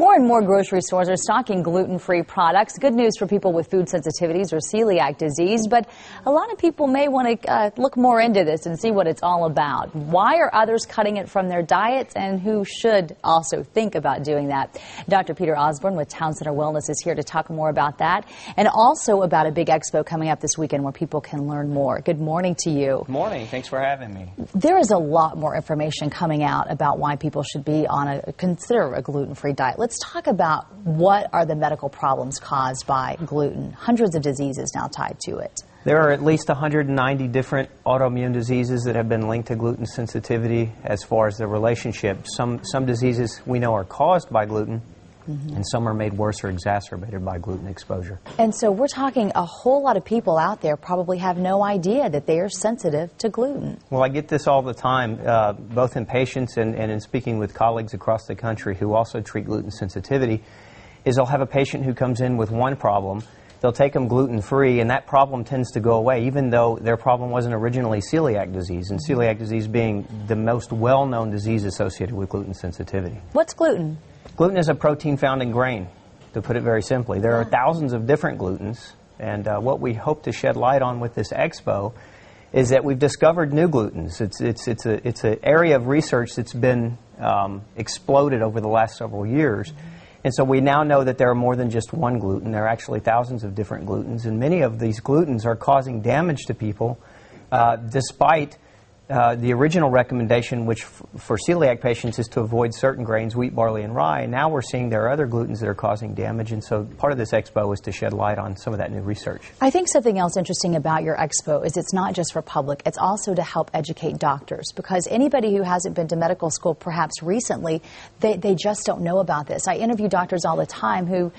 More and more grocery stores are stocking gluten-free products. Good news for people with food sensitivities or celiac disease, but a lot of people may want to look more into this and see what it's all about. Why are others cutting it from their diets, and who should also think about doing that? Dr. Peter Osborne with Town Center Wellness is here to talk more about that, and also about a big expo coming up this weekend where people can learn more. Good morning to you. Good morning. Thanks for having me. There is a lot more information coming out about why people should be on consider a gluten-free diet. Let's talk about what are the medical problems caused by gluten. Hundreds of diseases now tied to it. There are at least 190 different autoimmune diseases that have been linked to gluten sensitivity as far as their relationship. Some diseases we know are caused by gluten, and some are made worse or exacerbated by gluten exposure. And so we're talking a whole lot of people out there probably have no idea that they are sensitive to gluten. Well, I get this all the time, both in patients and in speaking with colleagues across the country who also treat gluten sensitivity, is they'll have a patient who comes in with one problem. They'll take them gluten-free, and that problem tends to go away, even though their problem wasn't originally celiac disease, and celiac disease being the most well-known disease associated with gluten sensitivity. What's gluten? Gluten is a protein found in grain, to put it very simply. There are thousands of different glutens, and what we hope to shed light on with this expo is that we've discovered new glutens. It's an area of research that's been exploded over the last several years. And so we now know that there are more than just one gluten. There are actually thousands of different glutens, and many of these glutens are causing damage to people despite the original recommendation, which for celiac patients is to avoid certain grains, wheat, barley, and rye. Now we're seeing there are other glutens that are causing damage, and so part of this expo is to shed light on some of that new research. I think something else interesting about your expo is it's not just for public, it's also to help educate doctors, because anybody who hasn't been to medical school perhaps recently, they just don't know about this. I interview doctors all the time who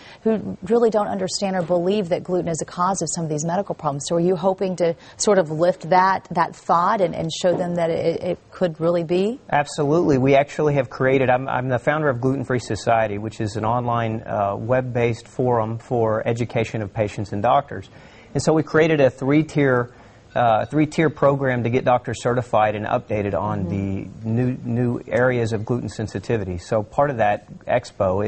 really don't understand or believe that gluten is a cause of some of these medical problems. So are you hoping to sort of lift that thought and show them that it could really be? Absolutely. We actually have created, I'm the founder of Gluten Free Society, which is an online web-based forum for education of patients and doctors. And so we created a three-tier program to get doctors certified and updated on the new areas of gluten sensitivity. So part of that expo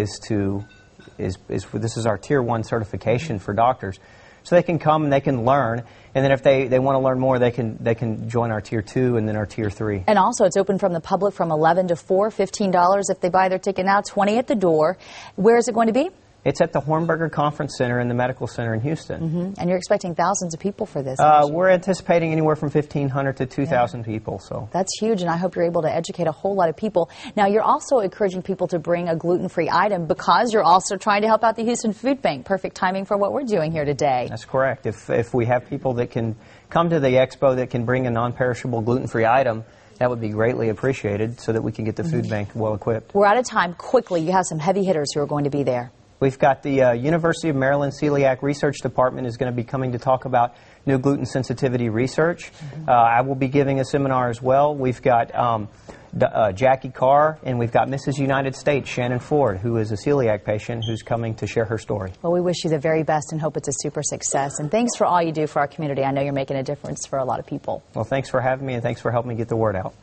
this is our Tier 1 certification for doctors. So they can come and they can learn, and then if they want to learn more, they can join our Tier 2 and then our Tier 3. And also it's open from the public from 11 to 4, $15 if they buy their ticket now, $20 at the door. Where is it going to be? It's at the Hornberger Conference Center in the Medical Center in Houston. And you're expecting thousands of people for this? We're anticipating anywhere from 1,500 to 2,000 people. So that's huge, and I hope you're able to educate a whole lot of people. Now, you're also encouraging people to bring a gluten-free item because you're also trying to help out the Houston Food Bank. Perfect timing for what we're doing here today. That's correct. If we have people that can come to the expo that can bring a non-perishable gluten-free item, that would be greatly appreciated so that we can get the food bank well equipped. We're out of time. Quickly, you have some heavy hitters who are going to be there. We've got the University of Maryland Celiac Research Department is going to be coming to talk about new gluten sensitivity research. I will be giving a seminar as well. We've got Jackie Carr, and we've got Mrs. United States, Shannon Ford, who is a celiac patient who's coming to share her story. Well, we wish you the very best and hope it's a super success. And thanks for all you do for our community. I know you're making a difference for a lot of people. Well, thanks for having me, and thanks for helping me get the word out.